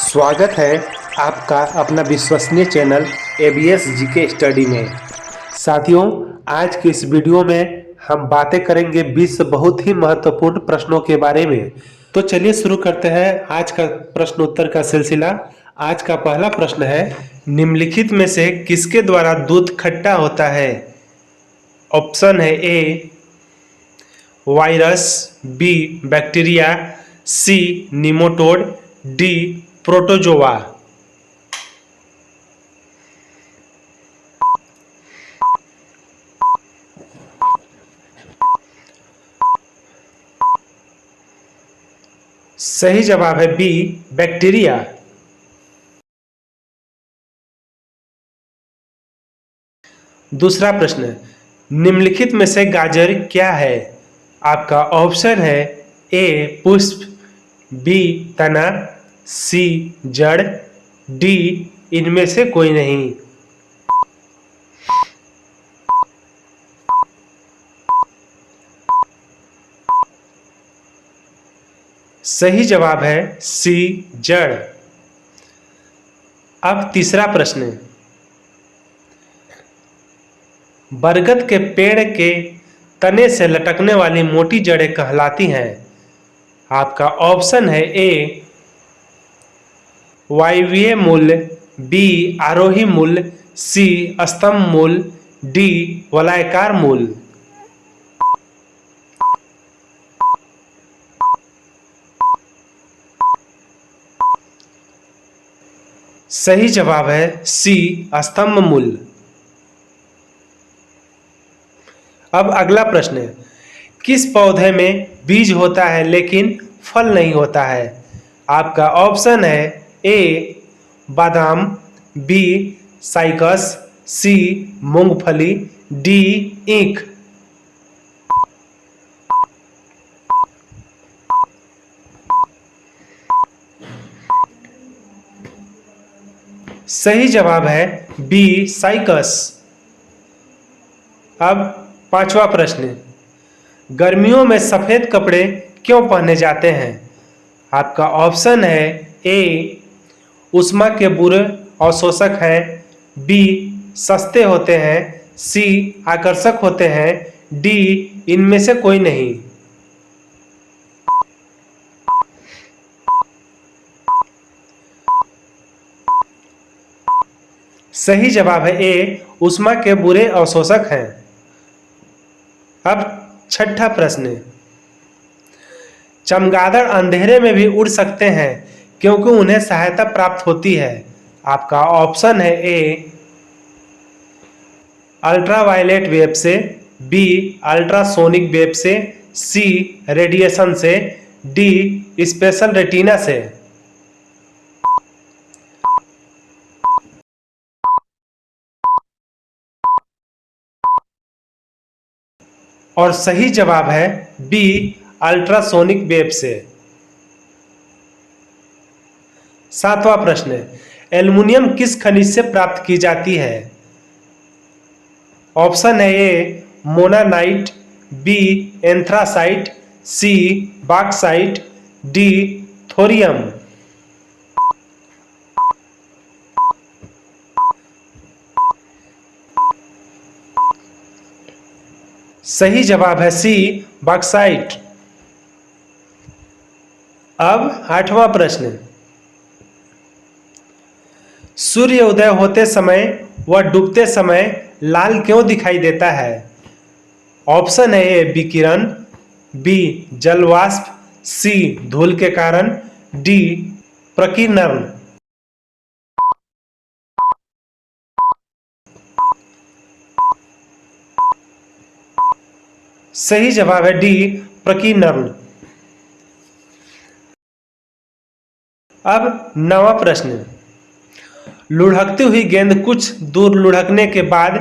स्वागत है आपका अपना विश्वसनीय चैनल एबीएस जीके स्टडी में। साथियों, आज के इस वीडियो में हम बातें करेंगे 20 बहुत ही महत्वपूर्ण प्रश्नों के बारे में। तो चलिए शुरू करते हैं आज का प्रश्न उत्तर का सिलसिला। आज का पहला प्रश्न है, निम्नलिखित में से किसके द्वारा दूध खट्टा होता है? ऑप्शन है ए वायरस, बी बैक्टीरिया, सी निमोटोड, डी प्रोटोजोआ। सही जवाब है बी बैक्टीरिया। दूसरा प्रश्न, निम्नलिखित में से गाजर क्या है? आपका ऑप्शन है ए पुष्प, बी तना, सी जड़, डी इनमें से कोई नहीं। सही जवाब है सी जड़। अब तीसरा प्रश्न, बरगद के पेड़ के तने से लटकने वाली मोटी जड़ें कहलाती हैं। आपका ऑप्शन है ए वायवीय मूल, बी आरोही मूल, सी स्तंभ मूल, डी वलयाकार मूल। सही जवाब है सी स्तंभ मूल। अब अगला प्रश्न है, किस पौधे में बीज होता है लेकिन फल नहीं होता है? आपका ऑप्शन है ए बादाम, बी साइकस, सी मूंगफली, डी ईख। सही जवाब है बी साइकस। अब पांचवा प्रश्न, गर्मियों में सफेद कपड़े क्यों पहने जाते हैं? आपका ऑप्शन है ए ऊष्मा के बुरे अवशोषक है, बी सस्ते होते हैं, सी आकर्षक होते हैं, डी इनमें से कोई नहीं। सही जवाब है ए ऊष्मा के बुरे अवशोषक हैं। अब छठा प्रश्न, चमगादड़ अंधेरे में भी उड़ सकते हैं क्योंकि उन्हें सहायता प्राप्त होती है। आपका ऑप्शन है ए अल्ट्रावायलेट वेव से, बी अल्ट्रासोनिक वेव से, सी रेडिएशन से, डी स्पेशल रेटिना से। और सही जवाब है बी अल्ट्रासोनिक वेव से। सातवां प्रश्न, एल्युमिनियम किस खनिज से प्राप्त की जाती है? ऑप्शन है ए मोनानाइट, बी एंथ्रासाइट, सी बॉक्साइट, डी थोरियम। सही जवाब है सी बॉक्साइट। अब आठवां प्रश्न, सूर्य उदय होते समय व डूबते समय लाल क्यों दिखाई देता है? ऑप्शन है ए विकिरण, बी जल वाष्प, सी धूल के कारण, डी प्रकीर्णन। सही जवाब है डी प्रकीर्णन। अब नवा प्रश्न, लुढ़कती हुई गेंद कुछ दूर लुढ़कने के बाद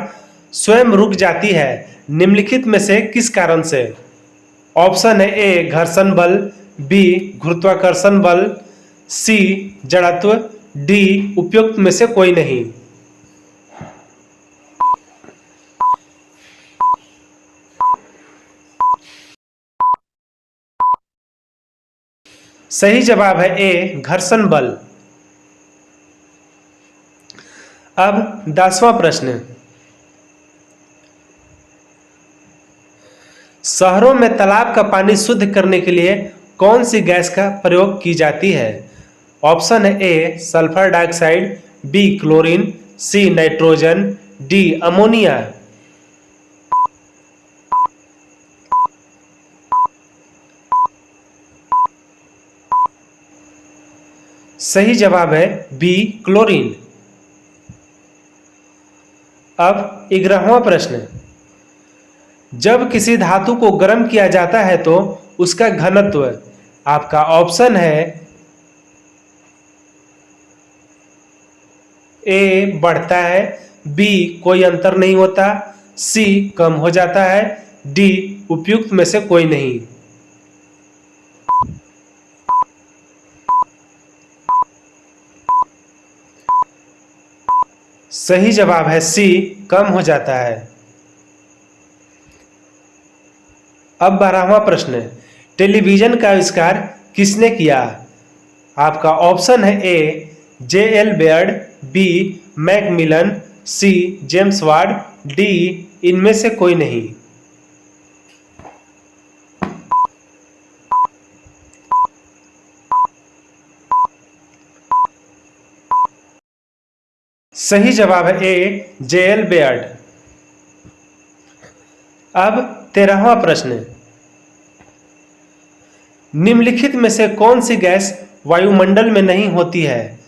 स्वयं रुक जाती है, निम्नलिखित में से किस कारण से? ऑप्शन है ए घर्षण बल, बी गुरुत्वाकर्षण बल, सी जड़त्व, डी उपयुक्त में से कोई नहीं। सही जवाब है ए घर्षण बल। अब 10वां प्रश्न, शहरों में तालाब का पानी शुद्ध करने के लिए कौन सी गैस का प्रयोग की जाती है? ऑप्शन है A sulphur dioxide, B chlorine, C nitrogen, D ammonia. सही जवाब है बी क्लोरीन। अब 11वां प्रश्न, जब किसी धातु को गर्म किया जाता है तो उसका घनत्व, आपका ऑप्शन है ए बढ़ता है, बी कोई अंतर नहीं होता, सी कम हो जाता है, डी उपयुक्त में से कोई नहीं। सही जवाब है सी कम हो जाता है। अब 12वां प्रश्न, टेलीविजन का आविष्कार किसने किया? आपका ऑप्शन है A J L. Baird, B Macmillan, C James Watt, D इनमें से कोई नहीं। सही जवाब है ए जे.एल. बेयर्ड। अब 13वां प्रश्न, निम्नलिखित में से कौन सी गैस वायुमंडल में नहीं होती है?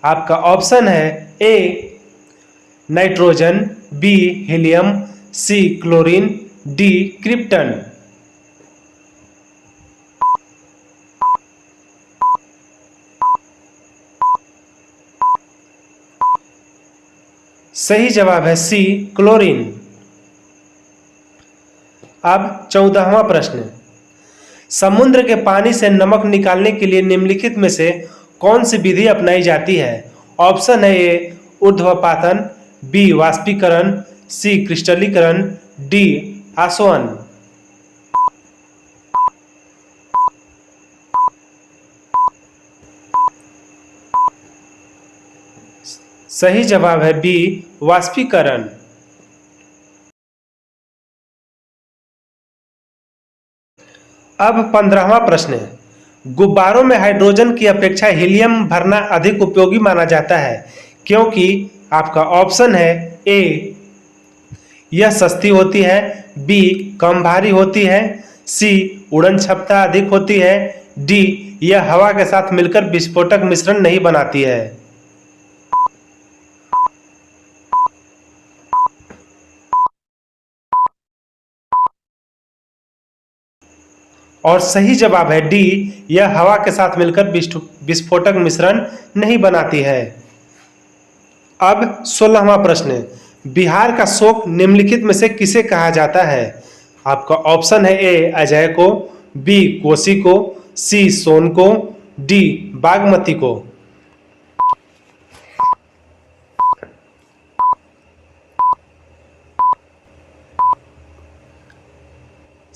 आपका ऑप्शन है A nitrogen, B helium, C chlorine, D krypton. सही जवाब है सी क्लोरीन। अब 14वां प्रश्न, समुद्र के पानी से नमक निकालने के लिए निम्नलिखित में से कौन सी विधि अपनाई जाती है? ऑप्शन है ए ऊर्ध्वपातन, बी वाष्पीकरण, सी क्रिस्टलीकरण, डी आसवन। सही जवाब है बी वाष्पीकरण। अब 15वां प्रश्न है, गुब्बारों में हाइड्रोजन की अपेक्षा हीलियम भरना अधिक उपयोगी माना जाता है क्योंकि आपका ऑप्शन है ए यह सस्ती होती है, बी कम भारी होती है, सी उड़न क्षमता अधिक होती है, डी यह हवा के साथ मिलकर विस्फोटक मिश्रण नहीं बनाती है। और सही जवाब है डी यह हवा के साथ मिलकर विस्फोटक मिश्रण नहीं बनाती है। अब 16वां प्रश्न, बिहार का शोक निम्नलिखित में से किसे कहा जाता है? आपका ऑप्शन है ए अजय को, बी कोसी को, सी सोन को, डी बागमती को।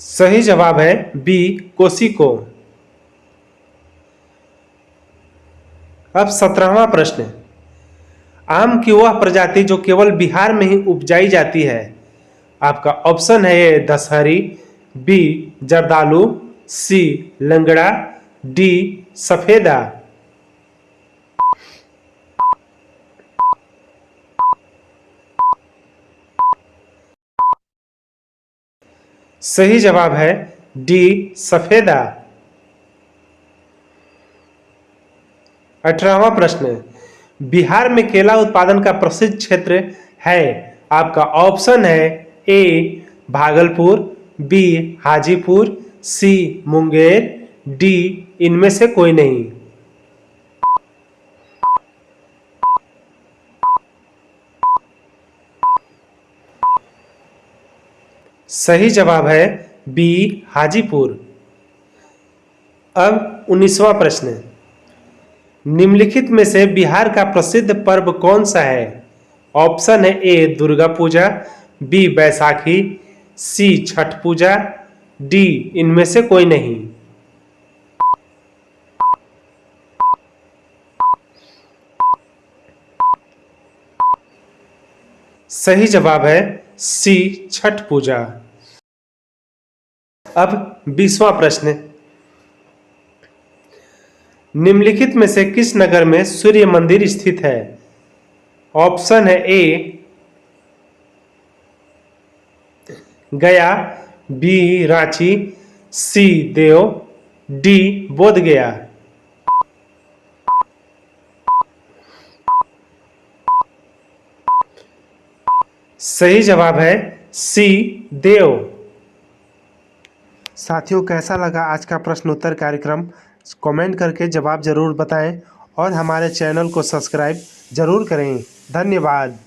सही जवाब है बी कोसी को। अब 17वां प्रश्न, आम की वह प्रजाति जो केवल बिहार में ही उपजाई जाती है? आपका ऑप्शन है ए दशहरी, बी जर्दालू, सी लंगड़ा, डी सफेदा। सही जवाब है डी सफेदा। 18वां प्रश्न, बिहार में केला उत्पादन का प्रसिद्ध क्षेत्र है? आपका ऑप्शन है ए भागलपुर, बी हाजीपुर, सी मुंगेर, डी इनमें से कोई नहीं। सही जवाब है बी हाजीपुर। अब 19वां प्रश्न, निम्नलिखित में से बिहार का प्रसिद्ध पर्व कौन सा है? ऑप्शन है ए दुर्गा पूजा, बी बैसाखी, सी छठ पूजा, डी इनमें से कोई नहीं। सही जवाब है सी, छठ पूजा। अब 20वां प्रश्न, निम्नलिखित में से किस नगर में सूर्य मंदिर स्थित है? ऑप्शन है ए गया, बी रांची, सी देव, डी बोध गया। सही जवाब है सी देव। साथियों, कैसा लगा आज का प्रश्न उत्तर कार्यक्रम? कमेंट करके जवाब जरूर बताएं और हमारे चैनल को सब्सक्राइब जरूर करें। धन्यवाद।